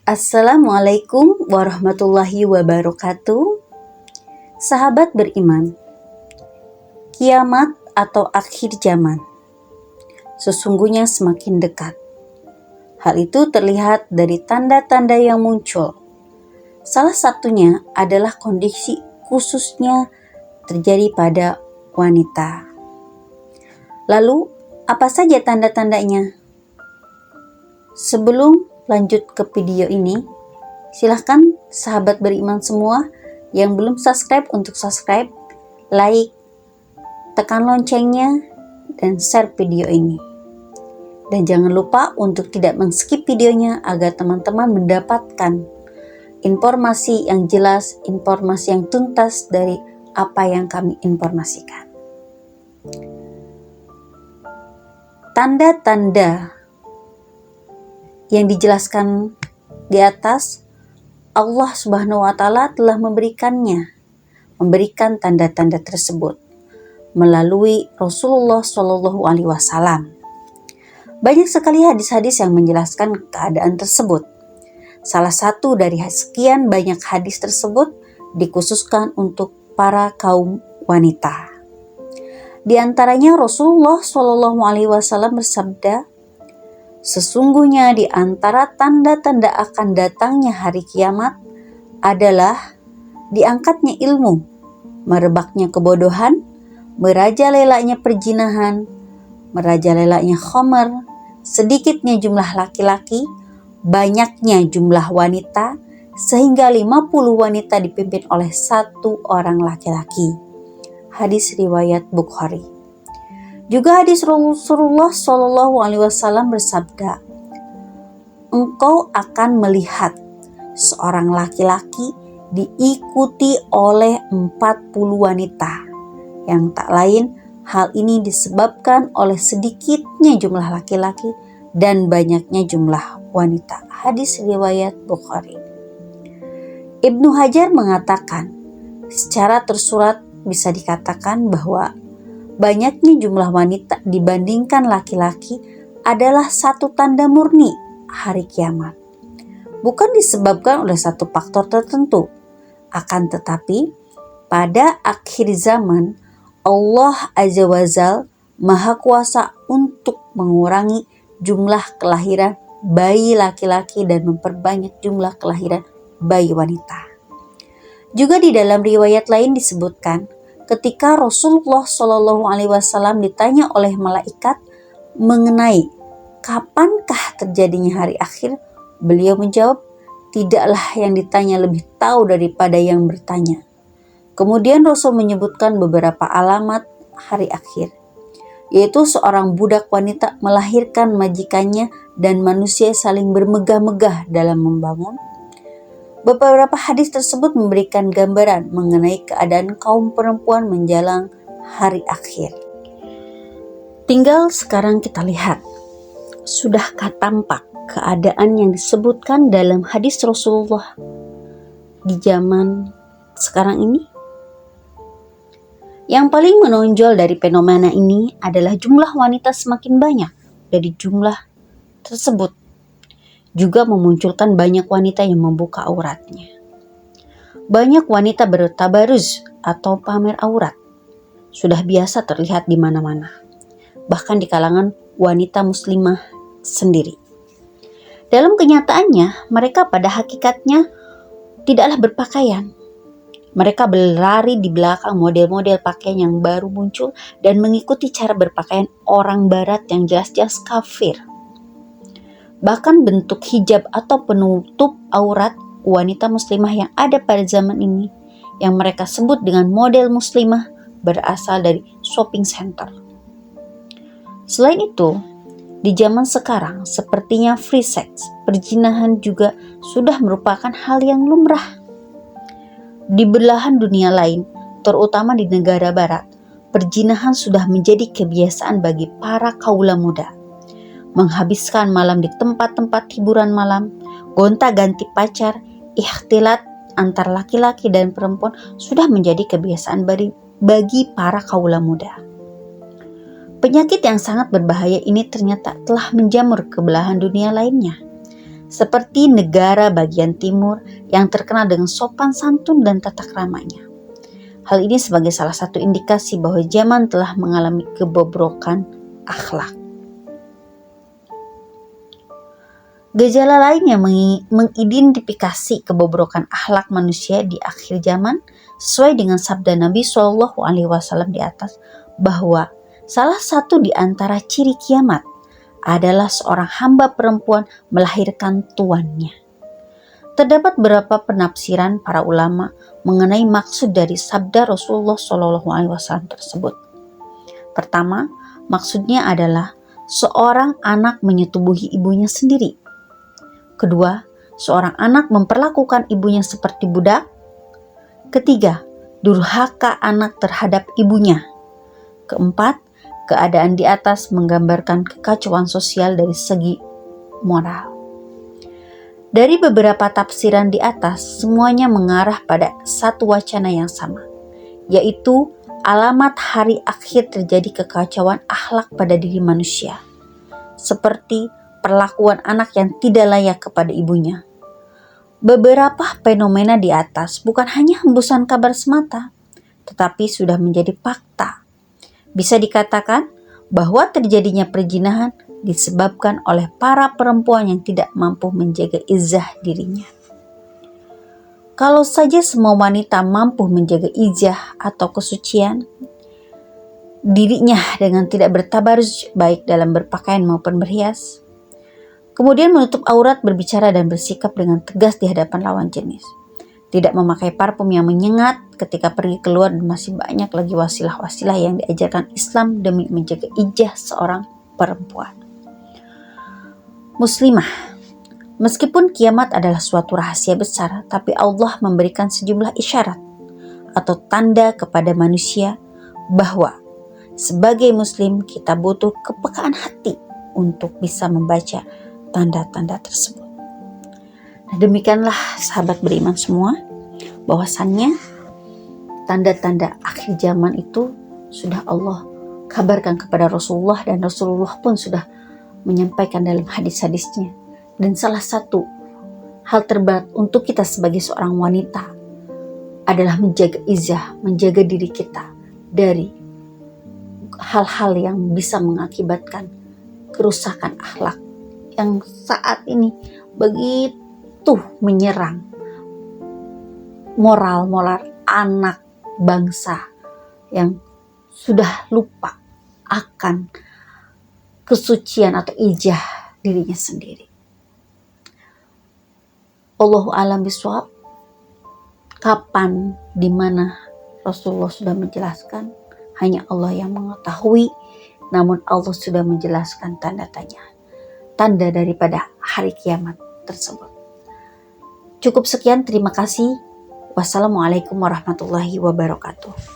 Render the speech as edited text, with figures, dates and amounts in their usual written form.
Assalamualaikum warahmatullahi wabarakatuh. Sahabat beriman, kiamat atau akhir zaman sesungguhnya semakin dekat. Hal itu terlihat dari tanda-tanda yang muncul. Salah satunya adalah kondisi khususnya terjadi pada wanita. Lalu, apa saja tanda-tandanya? Sebelum lanjut ke video ini, silahkan sahabat beriman semua yang belum subscribe untuk subscribe, like, tekan loncengnya, dan share video ini. Dan jangan lupa untuk tidak men-skip videonya agar teman-teman mendapatkan informasi yang jelas, informasi yang tuntas dari apa yang kami informasikan. Tanda-tanda yang dijelaskan di atas, Allah Subhanahu wa Ta'ala telah memberikan tanda-tanda tersebut melalui Rasulullah Shallallahu Alaihi Wasallam. Banyak sekali hadis-hadis yang menjelaskan keadaan tersebut. Salah satu dari sekian banyak hadis tersebut dikhususkan untuk para kaum wanita. Di antaranya Rasulullah Shallallahu Alaihi Wasallam bersabda, sesungguhnya di antara tanda-tanda akan datangnya hari kiamat adalah diangkatnya ilmu, merebaknya kebodohan, merajalelanya perjinahan, merajalelanya khamar, sedikitnya jumlah laki-laki, banyaknya jumlah wanita, sehingga 50 wanita dipimpin oleh satu orang laki-laki. Hadis riwayat Bukhari. Juga hadis Rasulullah Shallallahu Alaihi Wasallam bersabda, engkau akan melihat seorang laki-laki diikuti oleh 40 wanita. Yang tak lain, hal ini disebabkan oleh sedikitnya jumlah laki-laki dan banyaknya jumlah wanita. Hadis riwayat Bukhari. Ibnu Hajar mengatakan, secara tersurat bisa dikatakan bahwa banyaknya jumlah wanita dibandingkan laki-laki adalah satu tanda murni hari kiamat. Bukan disebabkan oleh satu faktor tertentu. Akan tetapi, pada akhir zaman, Allah Azza wa Jalla Maha Kuasa untuk mengurangi jumlah kelahiran bayi laki-laki dan memperbanyak jumlah kelahiran bayi wanita. Juga di dalam riwayat lain disebutkan, ketika Rasulullah Shallallahu Alaihi Wasallam ditanya oleh malaikat mengenai kapankah terjadinya hari akhir, beliau menjawab, tidaklah yang ditanya lebih tahu daripada yang bertanya. Kemudian Rasul menyebutkan beberapa alamat hari akhir, yaitu seorang budak wanita melahirkan majikannya dan manusia saling bermegah-megah dalam membangun. Beberapa hadis tersebut memberikan gambaran mengenai keadaan kaum perempuan menjelang hari akhir. Tinggal sekarang kita lihat, sudahkah tampak keadaan yang disebutkan dalam hadis Rasulullah di zaman sekarang ini? Yang paling menonjol dari fenomena ini adalah jumlah wanita semakin banyak dari jumlah tersebut. Juga memunculkan banyak wanita yang membuka auratnya. Banyak wanita bertabaruz atau pamer aurat sudah biasa terlihat di mana-mana, bahkan di kalangan wanita muslimah sendiri. Dalam kenyataannya, mereka pada hakikatnya tidaklah berpakaian. Mereka berlari di belakang model-model pakaian yang baru muncul dan mengikuti cara berpakaian orang barat yang jelas-jelas kafir. Bahkan bentuk hijab atau penutup aurat wanita muslimah yang ada pada zaman ini, yang mereka sebut dengan model muslimah, berasal dari shopping center. Selain itu, di zaman sekarang sepertinya free sex, perzinahan juga sudah merupakan hal yang lumrah. Di belahan dunia lain, terutama di negara barat, perzinahan sudah menjadi kebiasaan bagi para kaula muda. Menghabiskan malam di tempat-tempat hiburan malam, gonta-ganti pacar, ikhtilat antar laki-laki dan perempuan sudah menjadi kebiasaan bagi para kaula muda. Penyakit yang sangat berbahaya ini ternyata telah menjamur ke belahan dunia lainnya. seperti negara bagian timur yang terkenal dengan sopan santun dan tata keramanya. Hal ini sebagai salah satu indikasi bahwa zaman telah mengalami kebobrokan akhlak. Gejala lain yang mengidentifikasi kebobrokan akhlak manusia di akhir zaman sesuai dengan sabda Nabi SAW di atas, bahwa salah satu di antara ciri kiamat adalah seorang hamba perempuan melahirkan tuannya. Terdapat beberapa penafsiran para ulama mengenai maksud dari sabda Rasulullah SAW tersebut. Pertama, maksudnya adalah seorang anak menyetubuhi ibunya sendiri. Kedua, seorang anak memperlakukan ibunya seperti budak. Ketiga, durhaka anak terhadap ibunya. Keempat, keadaan di atas menggambarkan kekacauan sosial dari segi moral. Dari beberapa tafsiran di atas, semuanya mengarah pada satu wacana yang sama, yaitu alamat hari akhir terjadi kekacauan akhlak pada diri manusia, seperti perlakuan anak yang tidak layak kepada ibunya. Beberapa fenomena di atas bukan hanya hembusan kabar semata, tetapi sudah menjadi fakta. Bisa dikatakan bahwa terjadinya perzinahan disebabkan oleh para perempuan yang tidak mampu menjaga izzah dirinya. Kalau saja semua wanita mampu menjaga izzah atau kesucian dirinya dengan tidak bertabarruj baik dalam berpakaian maupun berhias, kemudian menutup aurat, berbicara dan bersikap dengan tegas di hadapan lawan jenis, tidak memakai parfum yang menyengat ketika pergi keluar, dan masih banyak lagi wasilah-wasilah yang diajarkan Islam demi menjaga izzah seorang perempuan Muslimah. Meskipun kiamat adalah suatu rahasia besar, tapi Allah memberikan sejumlah isyarat atau tanda kepada manusia bahwa sebagai muslim kita butuh kepekaan hati untuk bisa membaca tanda-tanda tersebut. Nah, demikianlah sahabat beriman semua, bahwasannya tanda-tanda akhir zaman itu sudah Allah kabarkan kepada Rasulullah, dan Rasulullah pun sudah menyampaikan dalam hadis-hadisnya. Dan salah satu hal terberat untuk kita sebagai seorang wanita adalah menjaga izzah, menjaga diri kita dari hal-hal yang bisa mengakibatkan kerusakan akhlak yang saat ini begitu menyerang moral anak bangsa yang sudah lupa akan kesucian atau ijah dirinya sendiri. Allahu a'lam bishawab. Kapan, di mana Rasulullah sudah menjelaskan, hanya Allah yang mengetahui. Namun Allah sudah menjelaskan tanda daripada hari kiamat tersebut. Cukup sekian, terima kasih. Wassalamualaikum warahmatullahi wabarakatuh.